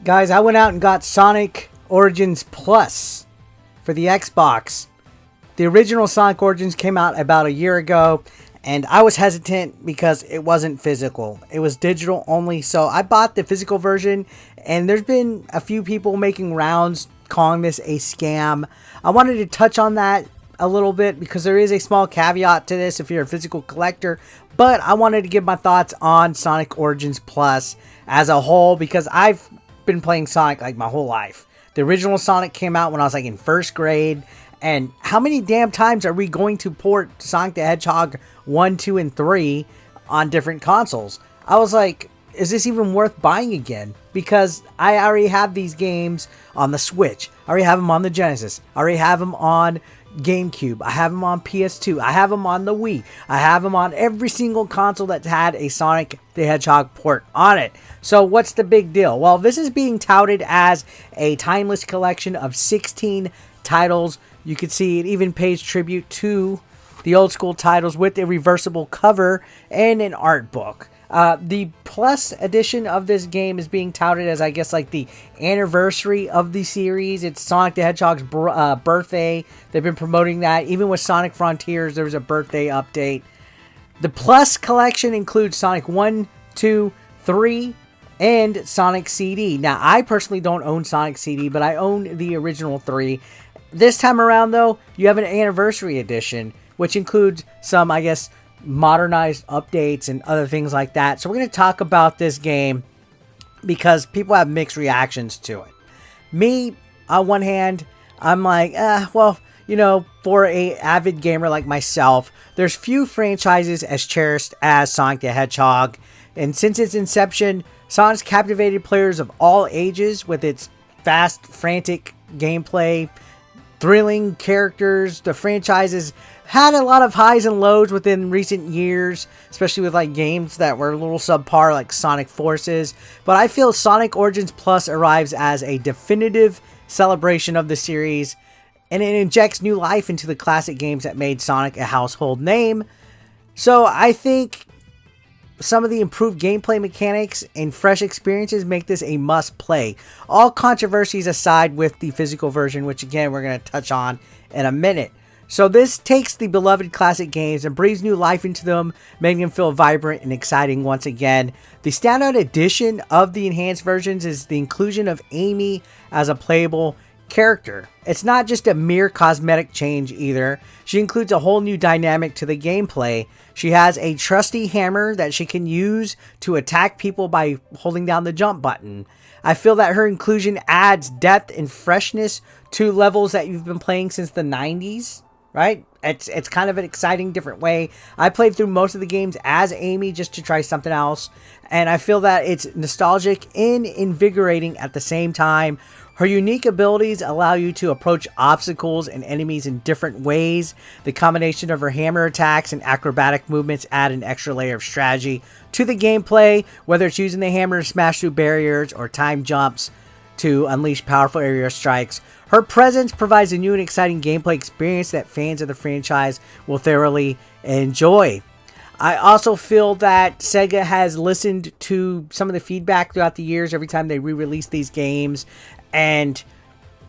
Guys, I went out and got Sonic Origins Plus for the Xbox. The original Sonic Origins came out about a year ago, and I was hesitant because it wasn't physical. It was digital only, so I bought the physical version, and there's been a few people making rounds calling this a scam. I wanted to touch on that a little bit because there is a small caveat to this if you're a physical collector, but I wanted to give my thoughts on Sonic Origins Plus as a whole because I've been playing Sonic like my whole life. The original Sonic came out when I was like in first grade, and how many damn times are we going to port Sonic the Hedgehog 1, 2, and 3 on different consoles? I was like, is this even worth buying again? Because I already have these games on the Switch. I already have them on the Genesis. I already have them on GameCube. I have them on PS2. I have them on the Wii. I have them on every single console that's had a Sonic the Hedgehog port on it. So what's the big deal? Well, this is being touted as a timeless collection of 16 titles. You can see it even pays tribute to the old school titles with a reversible cover and an art book. The Plus edition of this game is being touted as, I guess, like the anniversary of the series. It's Sonic the Hedgehog's birthday. They've been promoting that. Even with Sonic Frontiers, there was a birthday update. The Plus collection includes Sonic 1, 2, 3, and Sonic CD. Now, I personally don't own Sonic CD, but I own the original 3. This time around, though, you have an anniversary edition, which includes some, I guess, modernized updates and other things like that. So we're going to talk about this game because people have mixed reactions to it. Me, on one hand, I'm like, well, you know, for a avid gamer like myself, there's few franchises as cherished as Sonic the Hedgehog. And since its inception, Sonic's captivated players of all ages with its fast, frantic gameplay, thrilling characters. The franchise has had a lot of highs and lows within recent years, especially with like games that were a little subpar like Sonic Forces. But I feel Sonic Origins Plus arrives as a definitive celebration of the series, and it injects new life into the classic games that made Sonic a household name. So I think some of the improved gameplay mechanics and fresh experiences make this a must play. All controversies aside with the physical version, which again we're going to touch on in a minute. So this takes the beloved classic games and breathes new life into them, making them feel vibrant and exciting once again. The standout addition of the enhanced versions is the inclusion of Amy as a playable character. It's not just a mere cosmetic change either. She includes a whole new dynamic to the gameplay. She has a trusty hammer that she can use to attack people by holding down the jump button. I feel that her inclusion adds depth and freshness to levels that you've been playing since the 90s, right? It's kind of an exciting different way. I played through most of the games as Amy just to try something else, and I feel that it's nostalgic and invigorating at the same time. Her unique abilities allow you to approach obstacles and enemies in different ways. The combination of her hammer attacks and acrobatic movements add an extra layer of strategy to the gameplay, whether it's using the hammer to smash through barriers or time jumps to unleash powerful aerial strikes. Her presence provides a new and exciting gameplay experience that fans of the franchise will thoroughly enjoy. I also feel that Sega has listened to some of the feedback throughout the years every time they re-release these games, and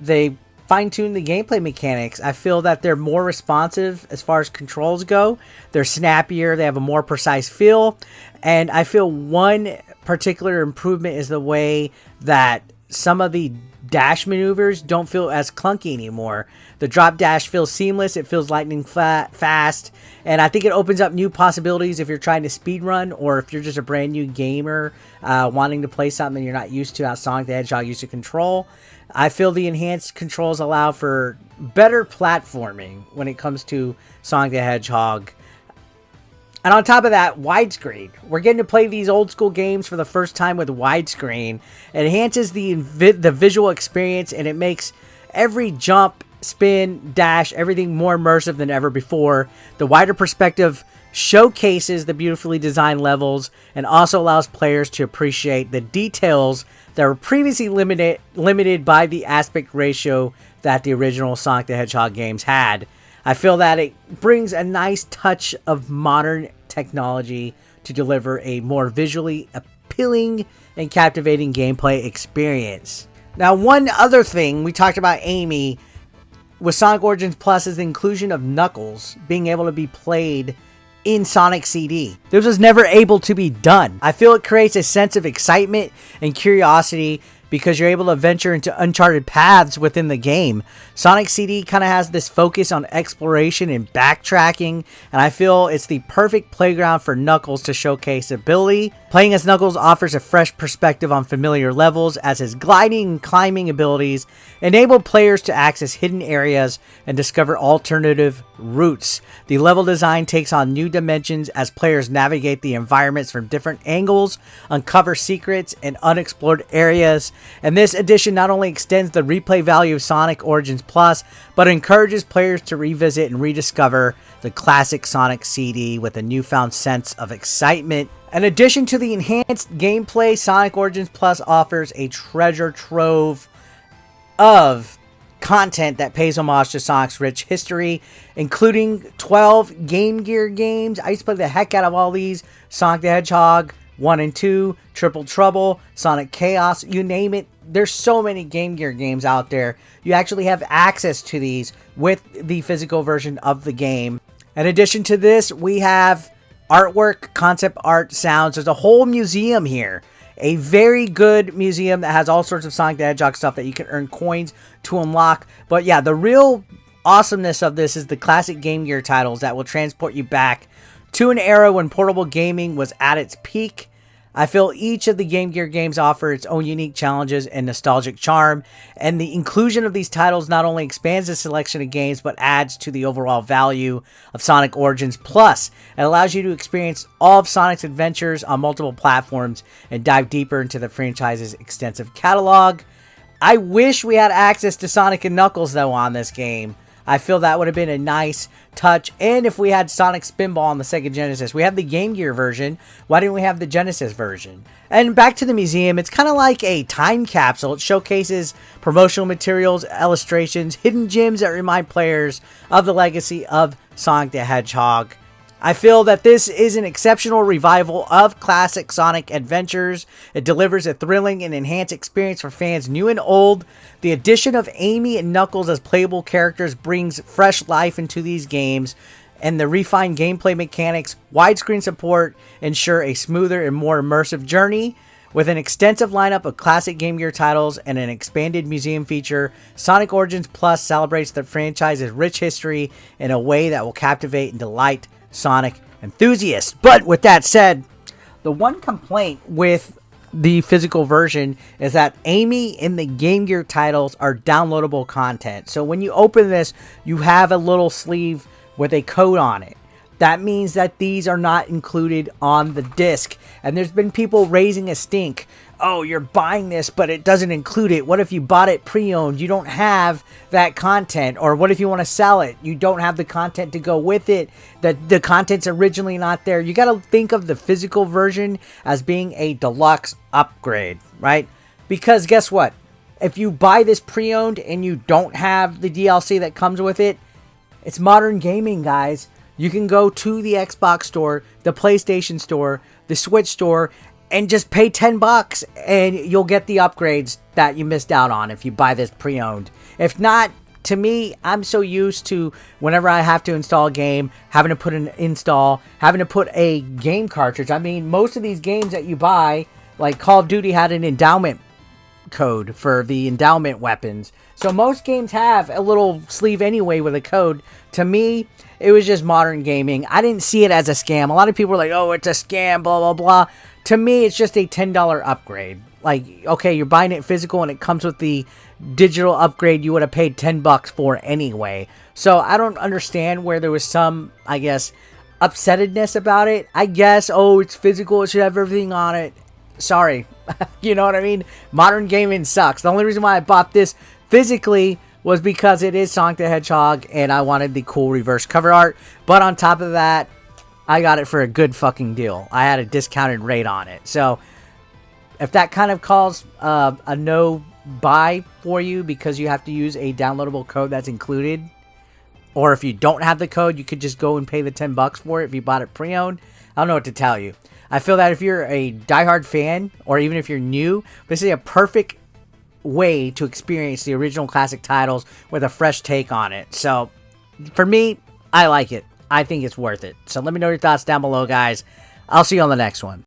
they fine-tune the gameplay mechanics. I feel that they're more responsive as far as controls go. They're snappier, they have a more precise feel, and I feel one particular improvement is the way that some of the dash maneuvers don't feel as clunky anymore. The drop dash feels seamless, it feels lightning fast, and I think it opens up new possibilities if you're trying to speedrun or if you're just a brand new gamer wanting to play something you're not used to how Sonic the Hedgehog used to control. I feel the enhanced controls allow for better platforming when it comes to Sonic the Hedgehog. And on top of that, widescreen. We're getting to play these old school games for the first time with widescreen. It enhances the visual experience, and it makes every jump, spin, dash, everything more immersive than ever before. The wider perspective showcases the beautifully designed levels and also allows players to appreciate the details that were previously limited by the aspect ratio that the original Sonic the Hedgehog games had. I feel that it brings a nice touch of modern technology to deliver a more visually appealing and captivating gameplay experience. Now, one other thing we talked about Amy with Sonic Origins Plus is the inclusion of Knuckles being able to be played in Sonic CD. This was never able to be done. I feel it creates a sense of excitement and curiosity because you're able to venture into uncharted paths within the game. Sonic CD kind of has this focus on exploration and backtracking, and I feel it's the perfect playground for Knuckles to showcase ability. Playing as Knuckles offers a fresh perspective on familiar levels, as his gliding and climbing abilities enable players to access hidden areas and discover alternative routes. The level design takes on new dimensions as players navigate the environments from different angles, uncover secrets and unexplored areas. And this edition not only extends the replay value of Sonic Origins Plus, but encourages players to revisit and rediscover the classic Sonic CD with a newfound sense of excitement. In addition to the enhanced gameplay, Sonic Origins Plus offers a treasure trove of content that pays homage to Sonic's rich history, including 12 Game Gear games. I used to play the heck out of all these. Sonic the Hedgehog 1 and 2, Triple Trouble, Sonic Chaos, you name it. There's so many Game Gear games out there. You actually have access to these with the physical version of the game. In addition to this, we have artwork, concept art, sounds. There's a whole museum here. A very good museum that has all sorts of Sonic the Hedgehog stuff that you can earn coins to unlock. But yeah, the real awesomeness of this is the classic Game Gear titles that will transport you back to an era when portable gaming was at its peak. I feel each of the Game Gear games offer its own unique challenges and nostalgic charm, and the inclusion of these titles not only expands the selection of games, but adds to the overall value of Sonic Origins Plus. It allows you to experience all of Sonic's adventures on multiple platforms and dive deeper into the franchise's extensive catalog. I wish we had access to Sonic and Knuckles, though, on this game. I feel that would have been a nice touch. And if we had Sonic Spinball on the Sega Genesis, we have the Game Gear version. Why didn't we have the Genesis version? And back to the museum, it's kind of like a time capsule. It showcases promotional materials, illustrations, hidden gems that remind players of the legacy of Sonic the Hedgehog. I feel that this is an exceptional revival of classic Sonic adventures. It delivers a thrilling and enhanced experience for fans new and old. The addition of Amy and Knuckles as playable characters brings fresh life into these games, and the refined gameplay mechanics, widescreen support ensure a smoother and more immersive journey. With an extensive lineup of classic Game Gear titles and an expanded museum feature, Sonic Origins Plus celebrates the franchise's rich history in a way that will captivate and delight Sonic enthusiasts. But with that said, the one complaint with the physical version is that Amy and the Game Gear titles are downloadable content. So when you open this, you have a little sleeve with a code on it. That means that these are not included on the disc. And there's been people raising a stink. Oh, you're buying this, but it doesn't include it. What if you bought it pre-owned? You don't have that content. Or what if you want to sell it? You don't have the content to go with it. The content's originally not there. You got to think of the physical version as being a deluxe upgrade, right? Because guess what? If you buy this pre-owned and you don't have the DLC that comes with it, it's modern gaming, guys. You can go to the Xbox store, the PlayStation store, the Switch store, and just pay $10 and you'll get the upgrades that you missed out on if you buy this pre-owned. If not, to me, I'm so used to whenever I have to install a game, having to put an install, having to put a game cartridge. I mean, most of these games that you buy, like Call of Duty had an endowment code for the endowment weapons. So most games have a little sleeve anyway with a code. To me, it was just modern gaming. I didn't see it as a scam. A lot of people were like, oh, it's a scam, blah, blah, blah. To me, it's just a $10 upgrade. Like, okay, you're buying it physical and it comes with the digital upgrade you would have paid $10 for anyway. So I don't understand where there was some, I guess, upsettedness about it. I guess, oh, it's physical, it should have everything on it. Sorry. You know what I mean? Modern gaming sucks. The only reason why I bought this physically was because it is Sonic the Hedgehog and I wanted the cool reverse cover art. But on top of that, I got it for a good fucking deal. I had a discounted rate on it. So if that kind of calls a no buy for you because you have to use a downloadable code that's included, or if you don't have the code, you could just go and pay the $10 for it if you bought it pre-owned. I don't know what to tell you. I feel that if you're a diehard fan, or even if you're new, this is a perfect way to experience the original classic titles with a fresh take on it. So, for me, I like it. I think it's worth it. So let me know your thoughts down below, guys. I'll see you on the next one.